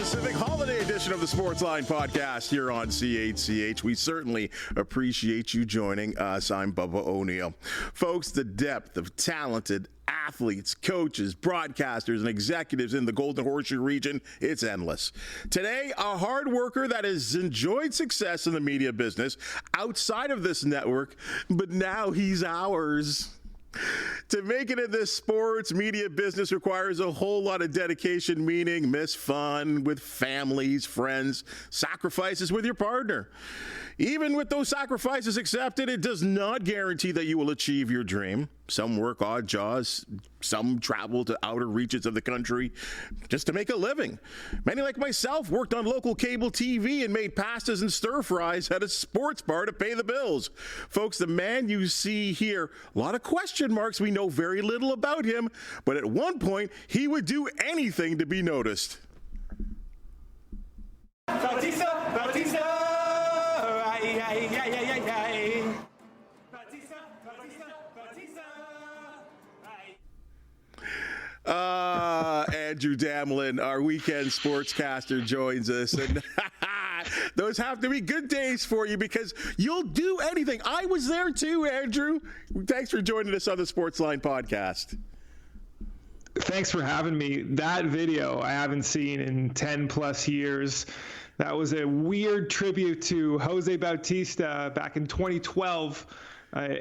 Pacific holiday edition of the Sportsline Podcast here on CHCH. We certainly appreciate you joining us. I'm Bubba O'Neill. Folks, the depth of talented athletes, coaches, broadcasters, and executives in the Golden Horseshoe region, it's endless. Today, a hard worker that has enjoyed success in the media business outside of this network, but now he's ours. To make it in this sports media business requires a whole lot of dedication, meaning miss fun with families, friends, sacrifices with your partner. Even with those sacrifices accepted, it does not guarantee that you will achieve your dream. Some work odd jobs, some travel to outer reaches of the country just to make a living. Many, like myself, worked on local cable TV and made pastas and stir fries at a sports bar to pay the bills. Folks, the man you see here, a lot of question marks. We know very little about him, but at one point, he would do anything to be noticed. Bautista! Andrew Damelin, our weekend sportscaster, joins us. And those have to be good days for you because you'll do anything. I was there too, Andrew. Thanks for joining us on the Sportsline Podcast. Thanks for having me. That video I haven't seen in 10 plus years. That was a weird tribute to Jose Bautista back in 2012.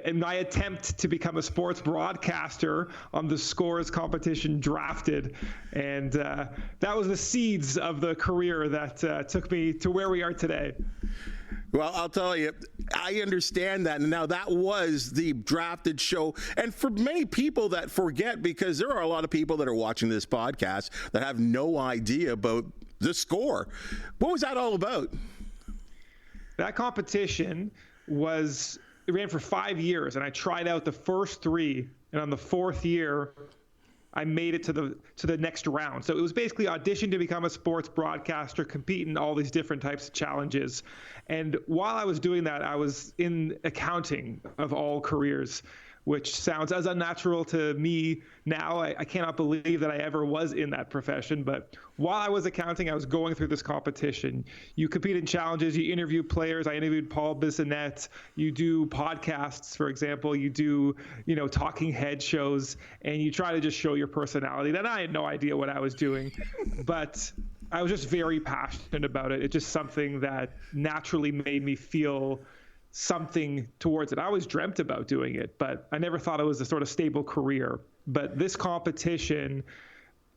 In my attempt to become a sports broadcaster on the Scores competition drafted. And that was the seeds of the career that took me to where we are today. Well, I'll tell you, I understand that. And now that was the drafted show. And for many people that forget, because there are a lot of people that are watching this podcast that have no idea about the Score. What was that all about? That competition it ran for 5 years, and I tried out the first 3, and on the 4th year, I made it to the next round. So it was basically audition to become a sports broadcaster, compete in all these different types of challenges. And while I was doing that, I was in accounting of all careers, which sounds as unnatural to me now. I cannot believe that I ever was in that profession. But while I was accounting, I was going through this competition. You compete in challenges. You interview players. I interviewed Paul Bissonnette. You do podcasts, for example. You do, talking head shows, and you try to just show your personality. And I had no idea what I was doing, but I was just very passionate about it. It's just something that naturally made me feel something towards it. I always dreamt about doing it, but I never thought it was a sort of stable career. But this competition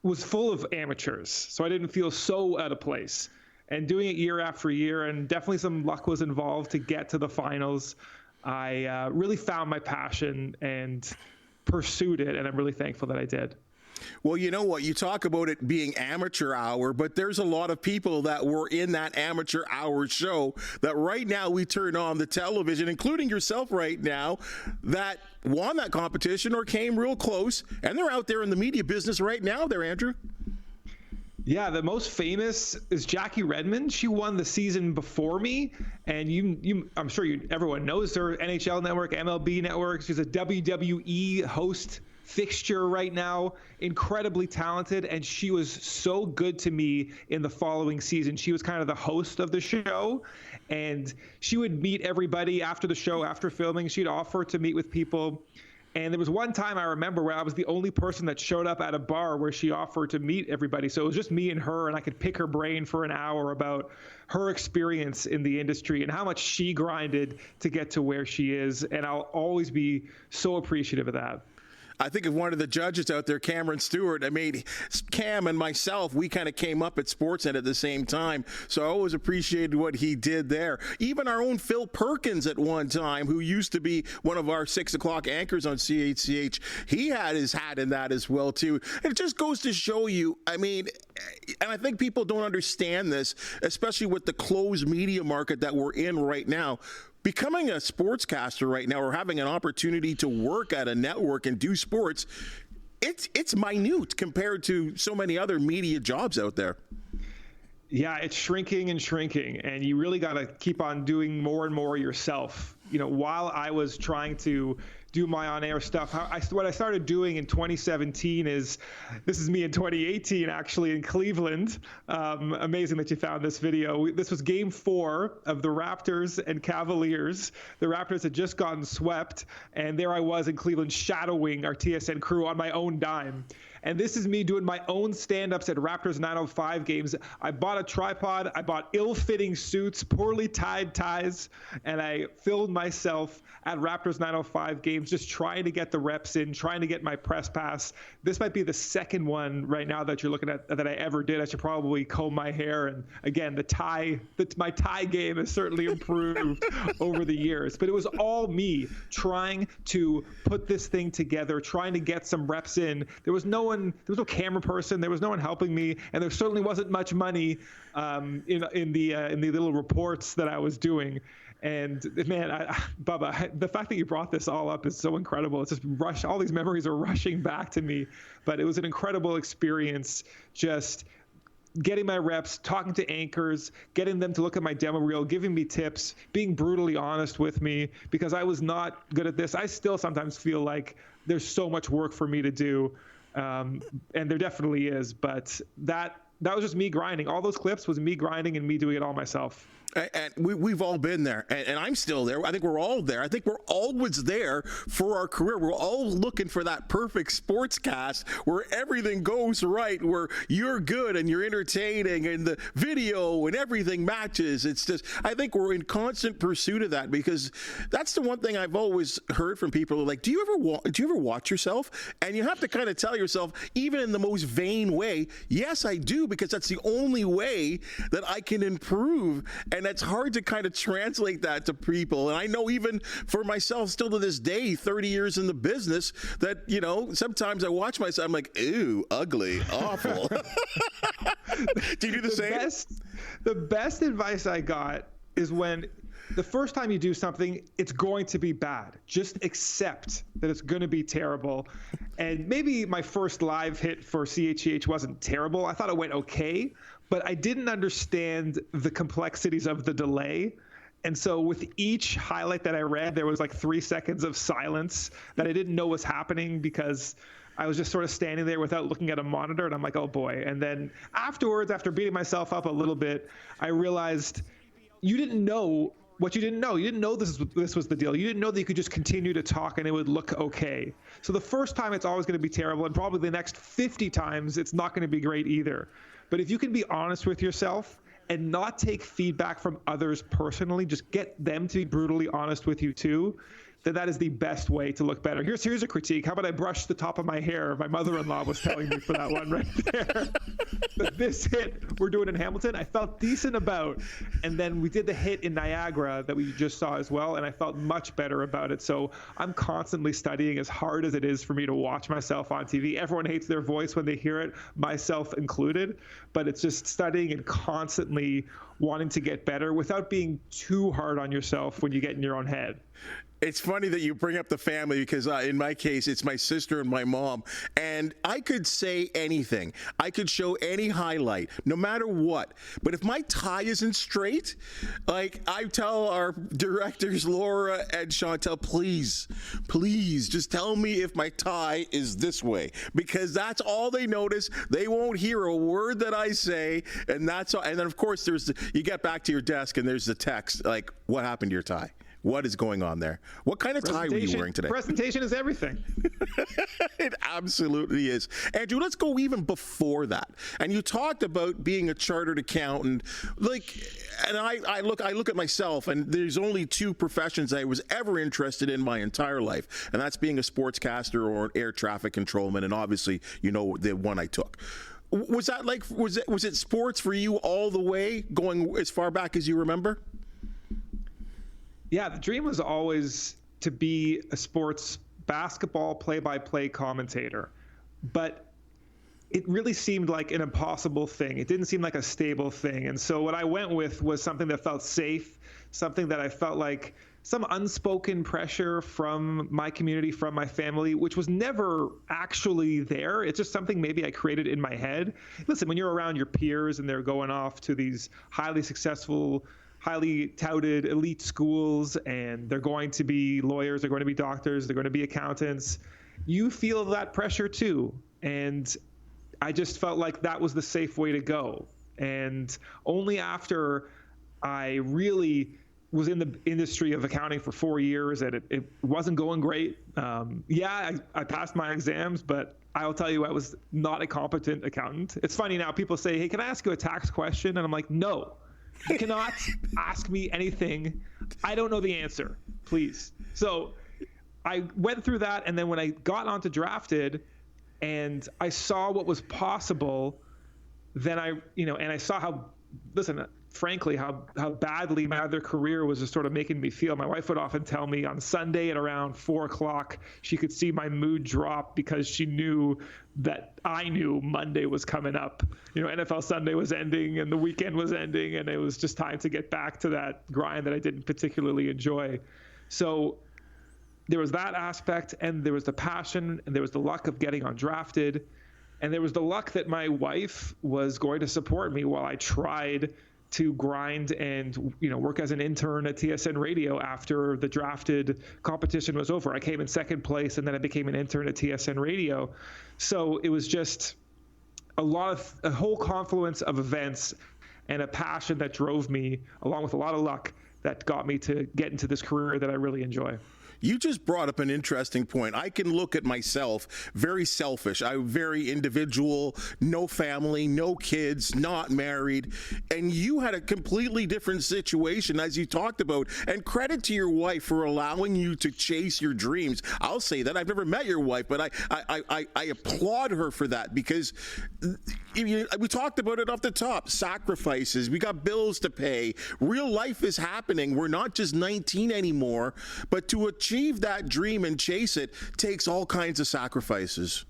was full of amateurs, so I didn't feel so out of place. And doing it year after year, and definitely some luck was involved to get to the finals, I really found my passion and pursued it, and I'm really thankful that I did. Well, you know what? You talk about it being amateur hour, but there's a lot of people that were in that amateur hour show that right now we turn on the television, including yourself right now, that won that competition or came real close, and they're out there in the media business right now there, Andrew. Yeah, the most famous is Jackie Redmond. She won the season before me, and I'm sure everyone knows her. NHL Network, MLB Network. She's a WWE host fixture right now, incredibly talented, and she was so good to me in the following season. She was kind of the host of the show, and she would meet everybody after the show, after filming. She'd offer to meet with people. And there was one time I remember where I was the only person that showed up at a bar where she offered to meet everybody. So it was just me and her, and I could pick her brain for an hour about her experience in the industry and how much she grinded to get to where she is. And I'll always be so appreciative of that. I think of one of the judges out there, Cameron Stewart. I mean, Cam and myself, we kind of came up at Sportsnet at the same time, so I always appreciated what he did there. Even our own Phil Perkins at one time, who used to be one of our 6 o'clock anchors on CHCH, he had his hat in that as well, too. And it just goes to show you, I mean, and I think people don't understand this, especially with the closed media market that we're in right now. Becoming a sportscaster right now, or having an opportunity to work at a network and do sports, it's minute compared to so many other media jobs out there. Yeah, it's shrinking and shrinking, and you really got to keep on doing more and more yourself while I was trying to do my on-air stuff, what I started doing in 2017 this is me in 2018, actually, in Cleveland. Amazing that you found this video. This was game 4 of the Raptors and Cavaliers. The Raptors had just gotten swept, and there I was in Cleveland shadowing our TSN crew on my own dime. And this is me doing my own stand-ups at Raptors 905 games. I bought a tripod. I bought ill-fitting suits, poorly tied ties, and I filmed myself at Raptors 905 games just trying to get the reps in, trying to get my press pass. This might be the second one right now that you're looking at that I ever did. I should probably comb my hair. And again, my tie game has certainly improved over the years. But it was all me trying to put this thing together, trying to get some reps in. There was no camera person. There was no one helping me, and there certainly wasn't much money in the little reports that I was doing. And man, Bubba, the fact that you brought this all up is so incredible. It's just all these memories are rushing back to me. But it was an incredible experience, just getting my reps, talking to anchors, getting them to look at my demo reel, giving me tips, being brutally honest with me, because I was not good at this. I still sometimes feel like there's so much work for me to do. And there definitely is, but that was just me grinding. All those clips was me grinding and me doing it all myself. And we've all been there, and I'm still there. I think we're all there. I think we're always there for our career. We're all looking for that perfect sportscast where everything goes right, where you're good and you're entertaining and the video and everything matches. It's just, I think we're in constant pursuit of that, because that's the one thing I've always heard from people. Like, do you ever watch yourself? And you have to kind of tell yourself, even in the most vain way, yes, I do, because that's the only way that I can improve. And it's hard to kind of translate that to people. And I know even for myself, still to this day, 30 years in the business, that, sometimes I watch myself, I'm like, ew, ugly, awful. Do you do the same? The best advice I got is when the first time you do something, it's going to be bad. Just accept that it's going to be terrible. And maybe my first live hit for CHCH wasn't terrible. I thought it went okay, but I didn't understand the complexities of the delay. And so with each highlight that I read, there was like 3 seconds of silence that I didn't know was happening, because I was just sort of standing there without looking at a monitor, and I'm like, oh boy. And then afterwards, after beating myself up a little bit, I realized you didn't know what you didn't know. You didn't know this was the deal. You didn't know that you could just continue to talk and it would look okay. So the first time, it's always going to be terrible, and probably the next 50 times, it's not going to be great either. But if you can be honest with yourself and not take feedback from others personally, just get them to be brutally honest with you too, then that is the best way to look better. Here's a critique. How about I brush the top of my hair? My mother-in-law was telling me for that one right there. But this hit we're doing in Hamilton, I felt decent about. And then we did the hit in Niagara that we just saw as well, and I felt much better about it. So I'm constantly studying, as hard as it is for me to watch myself on TV. Everyone hates their voice when they hear it, myself included. But it's just studying and constantly wanting to get better without being too hard on yourself when you get in your own head. It's funny that you bring up the family, because in my case, it's my sister and my mom. And I could say anything. I could show any highlight, no matter what. But if my tie isn't straight, like, I tell our directors, Laura and Chantel, please, just tell me if my tie is this way. Because that's all they notice. They won't hear a word that I say. And that's all. And then, of course, you get back to your desk and there's the text, like, what happened to your tie? What is going on there? What kind of tie were you wearing today? Presentation is everything. It absolutely is. Andrew, let's go even before that. And you talked about being a chartered accountant. And I look at myself, and there's only 2 professions I was ever interested in my entire life, and that's being a sportscaster or an air traffic controlman. And obviously, the one I took. Was that was it sports for you all the way, going as far back as you remember? Yeah, the dream was always to be a sports basketball play-by-play commentator, but it really seemed like an impossible thing. It didn't seem like a stable thing. And so what I went with was something that felt safe, something that I felt like some unspoken pressure from my community, from my family, which was never actually there. It's just something maybe I created in my head. Listen, when you're around your peers and they're going off to these highly successful highly touted elite schools, and they're going to be lawyers, they're going to be doctors, they're going to be accountants. You feel that pressure too. And I just felt like that was the safe way to go. And only after I really was in the industry of accounting for 4 years and it wasn't going great. I passed my exams, but I'll tell you, I was not a competent accountant. It's funny now, people say, hey, can I ask you a tax question? And I'm like, no, you cannot ask me anything. I don't know the answer, please. So I went through that. And then when I got onto Drafted and I saw what was possible, then I saw frankly, how badly my other career was just sort of making me feel. My wife would often tell me on Sunday at around 4:00, she could see my mood drop because she knew that I knew Monday was coming up. NFL Sunday was ending and the weekend was ending, and it was just time to get back to that grind that I didn't particularly enjoy. So there was that aspect, and there was the passion, and there was the luck of getting undrafted, and there was the luck that my wife was going to support me while I tried to grind and work as an intern at TSN Radio after the Drafted competition was over. I came in second place, and then I became an intern at TSN Radio. So it was just a whole confluence of events and a passion that drove me, along with a lot of luck, that got me to get into this career that I really enjoy. You just brought up an interesting point. I can look at myself very selfish. I'm very individual, no family, no kids, not married. And you had a completely different situation, as you talked about. And credit to your wife for allowing you to chase your dreams. I'll say that. I've never met your wife, but I applaud her for that, because we talked about it off the top. Sacrifices. We got bills to pay. Real life is happening. We're not just 19 anymore, but to achieve that dream and chase it takes all kinds of sacrifices.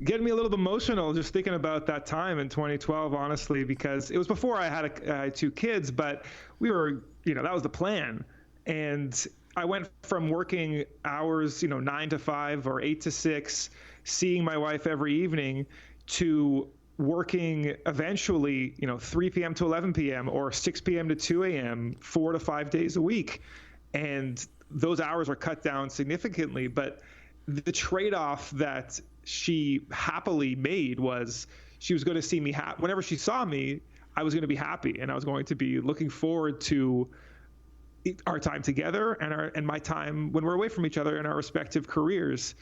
Getting me a little emotional just thinking about that time in 2012, honestly, because it was before I had 2 kids, but we were, that was the plan. And I went from working hours, 9 to 5 or 8 to 6, seeing my wife every evening, to working eventually, 3 p.m. to 11 p.m. or 6 p.m. to 2 a.m., 4 to 5 days a week. And those hours are cut down significantly, but the trade-off that she happily made was she was going to see me whenever she saw me, I was going to be happy, and I was going to be looking forward to our time together and my time when we're away from each other in our respective careers.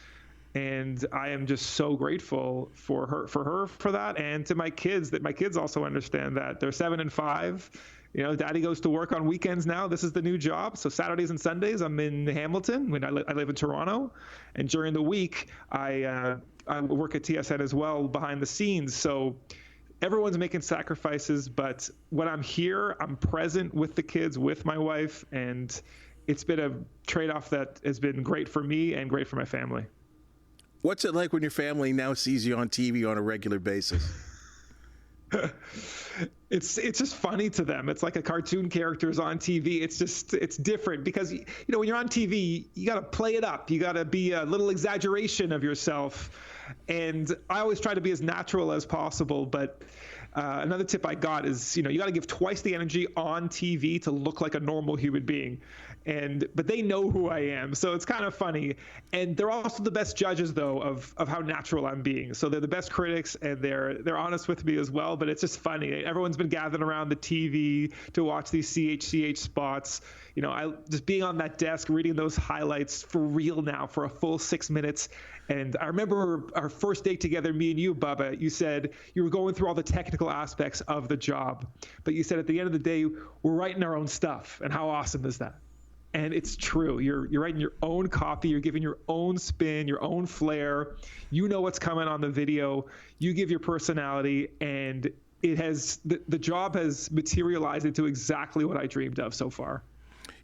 And I am just so grateful for her for that, and to my kids, that my kids also understand that. They're 7 and 5. Daddy goes to work on weekends now. This is the new job. So Saturdays and Sundays, I'm in Hamilton when I live in Toronto. And during the week, I work at TSN as well behind the scenes. So everyone's making sacrifices. But when I'm here, I'm present with the kids, with my wife. And it's been a trade-off that has been great for me and great for my family. What's it like when your family now sees you on TV on a regular basis? It's just funny to them. It's like a cartoon character's on TV. It's different because, when you're on TV, you got to play it up. You got to be a little exaggeration of yourself. And I always try to be as natural as possible. But another tip I got is, you got to give twice the energy on TV to look like a normal human being. But they know who I am, so it's kind of funny. And they're also the best judges, though, of how natural I'm being. So they're the best critics, and they're honest with me as well. But it's just funny. Everyone's been gathering around the TV to watch these CHCH spots. I just being on that desk, reading those highlights for real now for a full 6 minutes. And I remember our first date together, me and you, Bubba, you said you were going through all the technical aspects of the job. But you said at the end of the day, we're writing our own stuff. And how awesome is that? And it's true. You're writing your own copy. You're giving your own spin, your own flair. You know what's coming on the video. You give your personality, and the job has materialized into exactly what I dreamed of so far.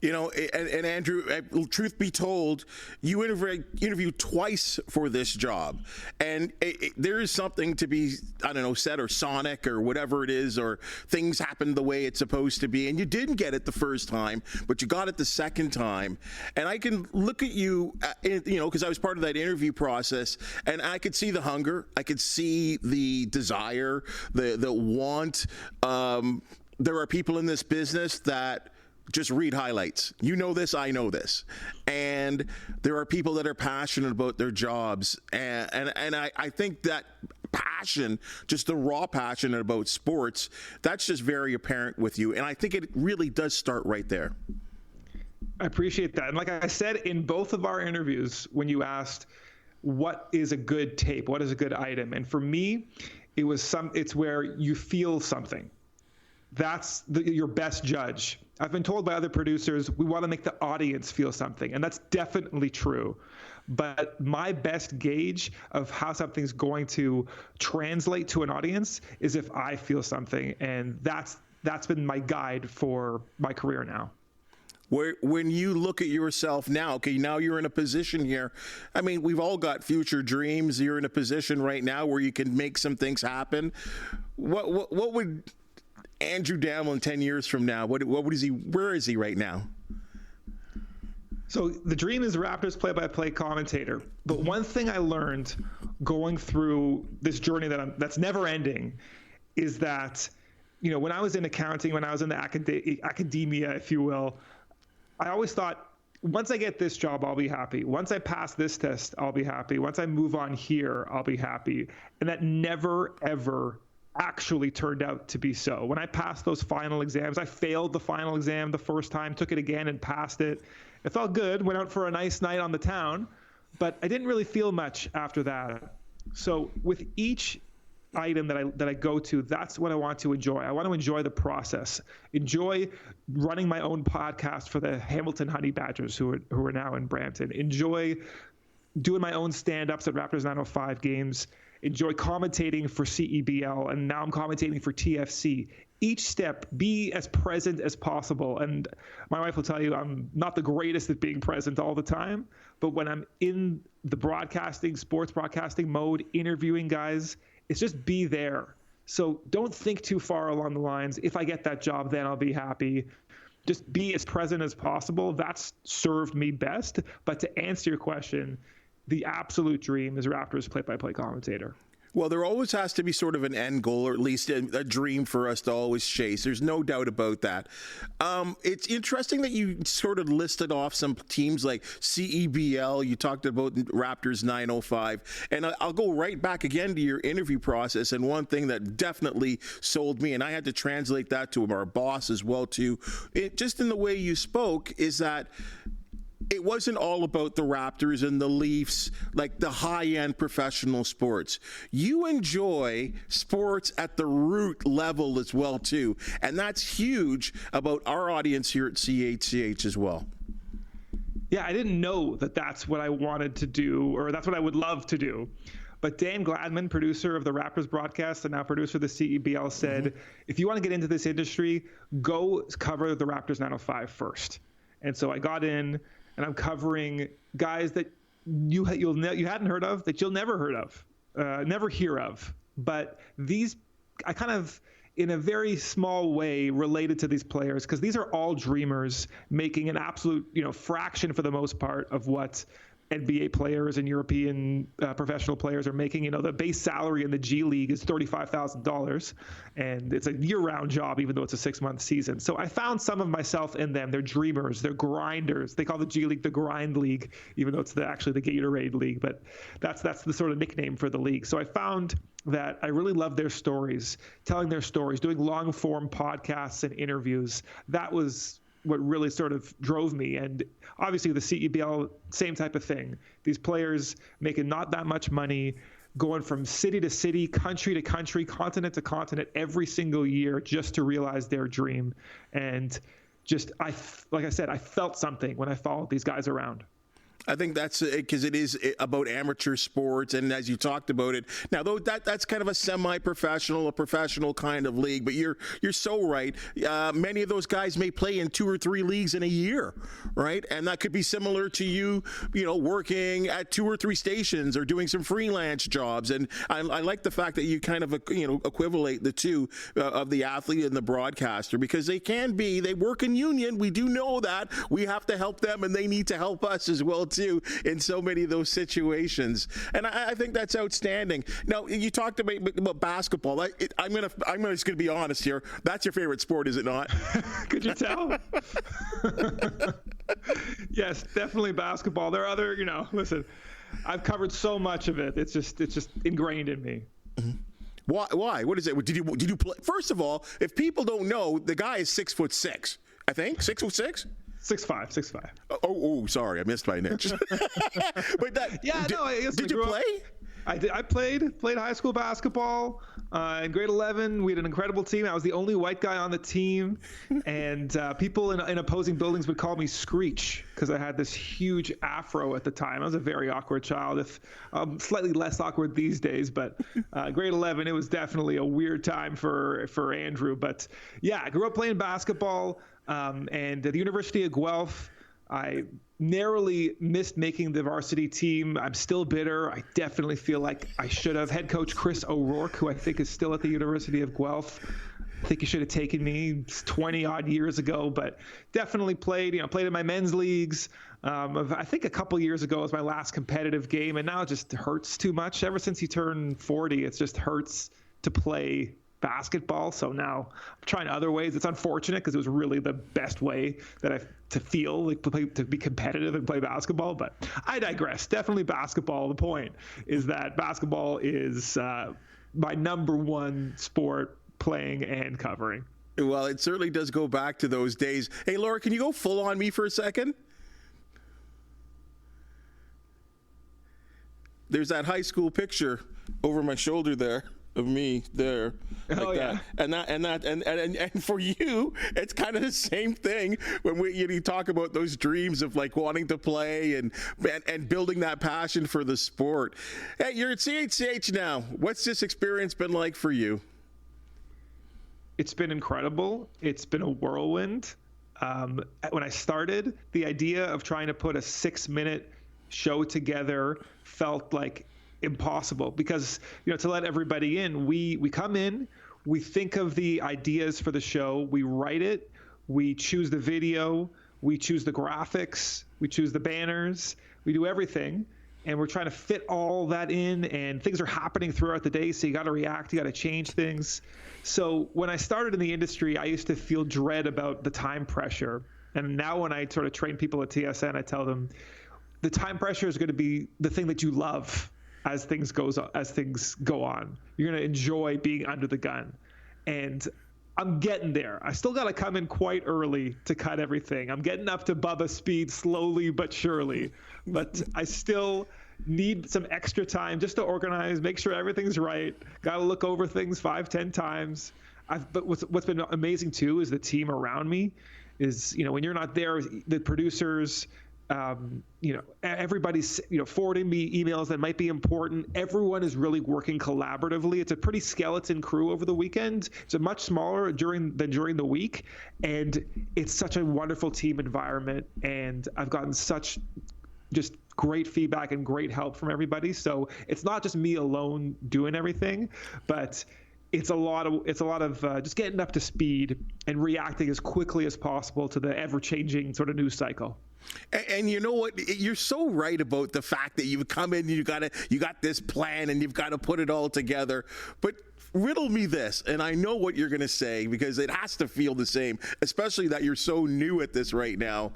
And Andrew, truth be told, you interviewed twice for this job, and there is something to be, said, or sonic, or whatever it is, or things happened the way it's supposed to be, and you didn't get it the first time, but you got it the second time. And I can look at you, because I was part of that interview process, and I could see the hunger, I could see the desire, the want. there are people in this business that just read highlights. You know this, I know this. And there are people that are passionate about their jobs. And I think that passion, just the raw passion about sports, that's just very apparent with you. And I think it really does start right there. I appreciate that. And like I said in both of our interviews, when you asked what is a good tape, what is a good item, and for me, it's where you feel something. That's your best judge. I've been told by other producers, we want to make the audience feel something, and that's definitely true. But my best gauge of how something's going to translate to an audience is if I feel something, and that's been my guide for my career now. When you look at yourself now, okay, now you're in a position here. I mean, we've all got future dreams. You're in a position right now where you can make some things happen. What would Andrew Damelin 10 years from now, where is he right now? So the dream is Raptors play-by-play commentator. But one thing I learned going through this journey that's never ending is that, when I was in accounting, when I was in the academia, if you will, I always thought, once I get this job, I'll be happy. Once I pass this test, I'll be happy. Once I move on here, I'll be happy. And that never, ever actually turned out to be so. When I passed those final exams, I failed the final exam the first time, took it again and passed it. It felt good, went out for a nice night on the town, but I didn't really feel much after that. So with each item that I go to, that's what I want to enjoy. I want to enjoy the process, enjoy running my own podcast for the Hamilton Honey Badgers who are now in Brampton, enjoy doing my own stand-ups at Raptors 905 games, enjoy commentating for CEBL, and now I'm commentating for TFC. Each step, be as present as possible. And my wife will tell you I'm not the greatest at being present all the time, but when I'm in the sports broadcasting mode, interviewing guys, it's just be there. So don't think too far along the lines, if I get that job, then I'll be happy. Just be as present as possible. That's served me best. But to answer your question, the absolute dream is Raptors play-by-play commentator. Well, there always has to be sort of an end goal, or at least a dream for us to always chase. There's no doubt about that. It's interesting that you sort of listed off some teams like CEBL. You talked about Raptors 905. And I'll go right back again to your interview process. And one thing that definitely sold me, and I had to translate that to our boss as well, too, just in the way you spoke, is that it wasn't all about the Raptors and the Leafs, like the high-end professional sports. You enjoy sports at the root level as well, too. And that's huge about our audience here at CHCH as well. Yeah, I didn't know that that's what I wanted to do, or that's what I would love to do. But Dan Gladman, producer of the Raptors broadcast and now producer of the CEBL, said, if you want to get into this industry, go cover the Raptors 905 first. And so I got in, and I'm covering guys that you hadn't heard of, that you'll never hear of. But I kind of, in a very small way, related to these players, because these are all dreamers making an absolute, fraction for the most part of what NBA players and European professional players are making. The base salary in the G League is $35,000, and it's a year-round job, even though it's a 6-month season. So I found some of myself in them. They're dreamers. They're grinders. They call the G League the Grind League, even though it's actually the Gatorade League. But that's the sort of nickname for the league. So I found that I really love their stories, telling their stories, doing long-form podcasts and interviews. That was what really sort of drove me. And obviously the CEBL, same type of thing. These players making not that much money, going from city to city, country to country, continent to continent every single year just to realize their dream. And like I said, I felt something when I followed these guys around. I think that's because it is about amateur sports, and as you talked about it, now though that's kind of a semi-professional, a professional kind of league. But you're so right. Many of those guys may play in 2 or 3 leagues in a year, right? And that could be similar to you working at 2 or 3 stations or doing some freelance jobs. And I like the fact that you kind of equivalate the two of the athlete and the broadcaster, because they work in union. We do know that we have to help them, and they need to help us as well supports you in so many of those situations, and I think that's outstanding. Now, you talked about basketball. I'm just gonna be honest here. That's your favorite sport, is it not? Could you tell? Yes, definitely basketball. There are other, listen, I've covered so much of it. It's just ingrained in me. Mm-hmm. Why? What is it? Did you play? First of all, if people don't know, the guy is 6'6", I think. 6'6". 6'5". Oh, sorry, I missed my niche. But did you play? I did. I played high school basketball in grade 11. We had an incredible team. I was the only white guy on the team, and people in opposing buildings would call me Screech because I had this huge afro at the time. I was a very awkward child, if slightly less awkward these days. But grade 11, it was definitely a weird time for Andrew. But yeah, I grew up playing basketball, and at the University of Guelph, I narrowly missed making the varsity team. I'm still bitter. I definitely feel like I should have. Head coach Chris O'Rourke, who I think is still at the University of Guelph, I think he should have taken me 20 odd years ago, but definitely played in my men's leagues. I think a couple years ago was my last competitive game, and now it just hurts too much. Ever since you turn 40, it just hurts to play basketball. So now I'm trying other ways. It's unfortunate because it was really the best way to feel like to be competitive and play basketball. But I digress. Definitely basketball. The point is that basketball is my number one sport, playing and covering. Well, it certainly does go back to those days. Hey, Laura, can you go full on me for a second? There's that high school picture over my shoulder there of me there, like that. And for you, it's kind of the same thing when you talk about those dreams of like wanting to play and building that passion for the sport. Hey, you're at CHCH now. What's this experience been like for you? It's been incredible. It's been a whirlwind. When I started, the idea of trying to put a 6-minute show together felt like impossible because, to let everybody in, we come in, we think of the ideas for the show, we write it, we choose the video, we choose the graphics, we choose the banners, we do everything. And we're trying to fit all that in, and things are happening throughout the day. So you got to react, you got to change things. So when I started in the industry, I used to feel dread about the time pressure. And now when I sort of train people at TSN, I tell them the time pressure is going to be the thing that you love as things go on. You're going to enjoy being under the gun. And I'm getting there. I still got to come in quite early to cut everything. I'm getting up to Bubba speed slowly but surely. But I still need some extra time just to organize, make sure everything's right. Got to look over things 5-10 times. But what's been amazing too is the team around me is, when you're not there, the producers, everybody's, forwarding me emails that might be important. Everyone is really working collaboratively. It's a pretty skeleton crew over the weekend. It's a much smaller during the week. And it's such a wonderful team environment. And I've gotten such just great feedback and great help from everybody. So it's not just me alone doing everything, but it's a lot of just getting up to speed and reacting as quickly as possible to the ever-changing sort of news cycle. And you know what? You're so right about the fact that you've come in, you got this plan, and you've got to put it all together. But riddle me this, and I know what you're going to say because it has to feel the same, especially that you're so new at this right now.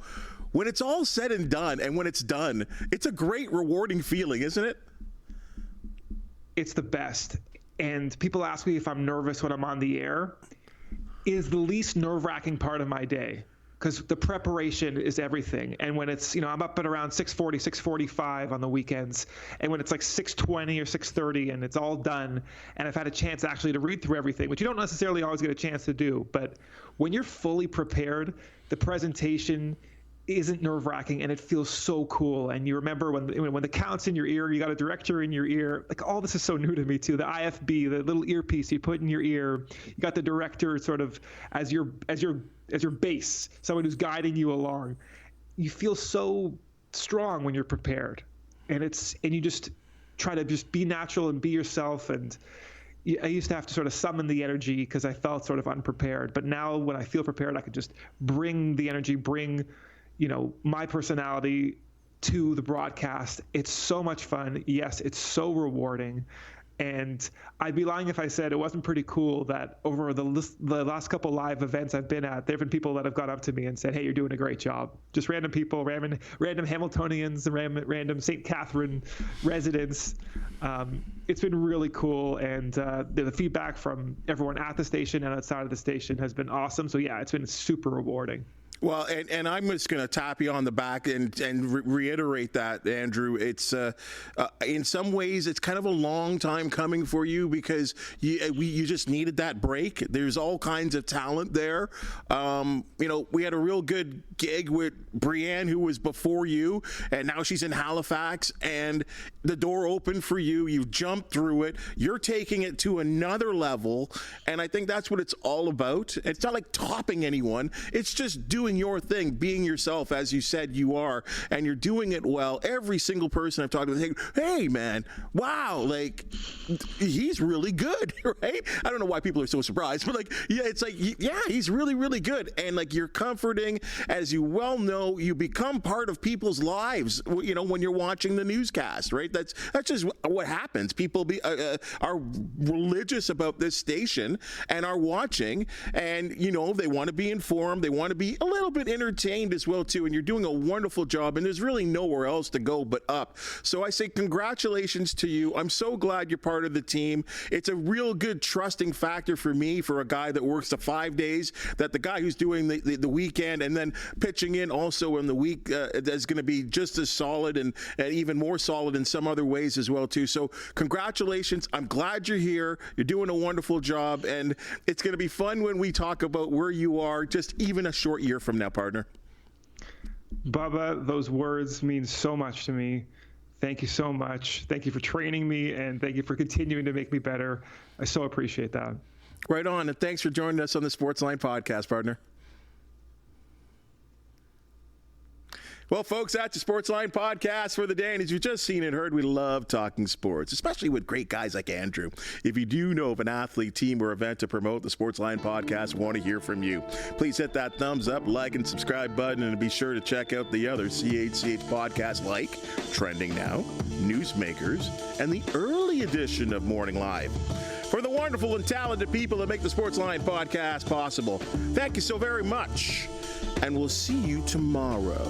When it's all said and done, and when it's done, it's a great, rewarding feeling, isn't it? It's the best. And people ask me if I'm nervous when I'm on the air. It is the least nerve-wracking part of my day because the preparation is everything. And when it's, I'm up at around 6:40, 6:45 on the weekends, and when it's like 6:20 or 6:30 and it's all done, and I've had a chance actually to read through everything, which you don't necessarily always get a chance to do. But when you're fully prepared, the presentation isn't nerve-wracking and it feels so cool. And you remember when the count's in your ear, you got a director in your ear. Like, all this is so new to me too. The IFB, the little earpiece you put in your ear, you got the director sort of as your base, someone who's guiding you along. You feel so strong when you're prepared, and you just try to just be natural and be yourself. And I used to have to sort of summon the energy because I felt sort of unprepared. But now when I feel prepared, I can just bring the energy, bring my personality to the broadcast. It's so much fun. Yes, it's so rewarding. And I'd be lying if I said it wasn't pretty cool that over the last couple live events I've been at, there have been people that have gone up to me and said, hey, you're doing a great job. Just random people, random Hamiltonians, random St. Catherine residents. It's been really cool. And the feedback from everyone at the station and outside of the station has been awesome. So, yeah, it's been super rewarding. Well, and I'm just going to tap you on the back and reiterate that, Andrew. It's in some ways it's kind of a long time coming for you because you just needed that break. There's all kinds of talent there. We had a real good gig with Brienne, who was before you, and now she's in Halifax, and the door opened for you. You jumped through it. You're taking it to another level, and I think that's what it's all about. It's not like topping anyone. It's just doing your thing, being yourself as you said you are, and you're doing it well. Every single person I've talked to, hey man, wow, like he's really good, right? I don't know why people are so surprised, but he's really, really good. And like, you're comforting. As you well know, you become part of people's lives, when you're watching the newscast, right? That's just what happens. People are religious about this station and are watching, and they want to be informed. They want to be a little bit entertained as well too, and you're doing a wonderful job, and there's really nowhere else to go but up. So I say congratulations to you. I'm so glad you're part of the team. It's a real good trusting factor for me, for a guy that works the 5 days, that the guy who's doing the weekend and then pitching in also in the week is going to be just as solid and even more solid in some other ways as well too. So congratulations. I'm glad you're here. You're doing a wonderful job, and it's going to be fun when we talk about where you are just even a short year from now, partner. Bubba, those words mean so much to me. Thank you so much. Thank you for training me, and thank you for continuing to make me better. I so appreciate that. Right on, and thanks for joining us on the Sportsline Podcast, partner. Well, folks, that's the Sportsline Podcast for the day. And as you've just seen and heard, we love talking sports, especially with great guys like Andrew. If you do know of an athlete, team, or event to promote, the Sportsline Podcast want to hear from you. Please hit that thumbs up, like, and subscribe button, and be sure to check out the other CHCH podcasts like Trending Now, Newsmakers, and the early edition of Morning Live. For the wonderful and talented people that make the Sportsline Podcast possible, thank you so very much. And we'll see you tomorrow.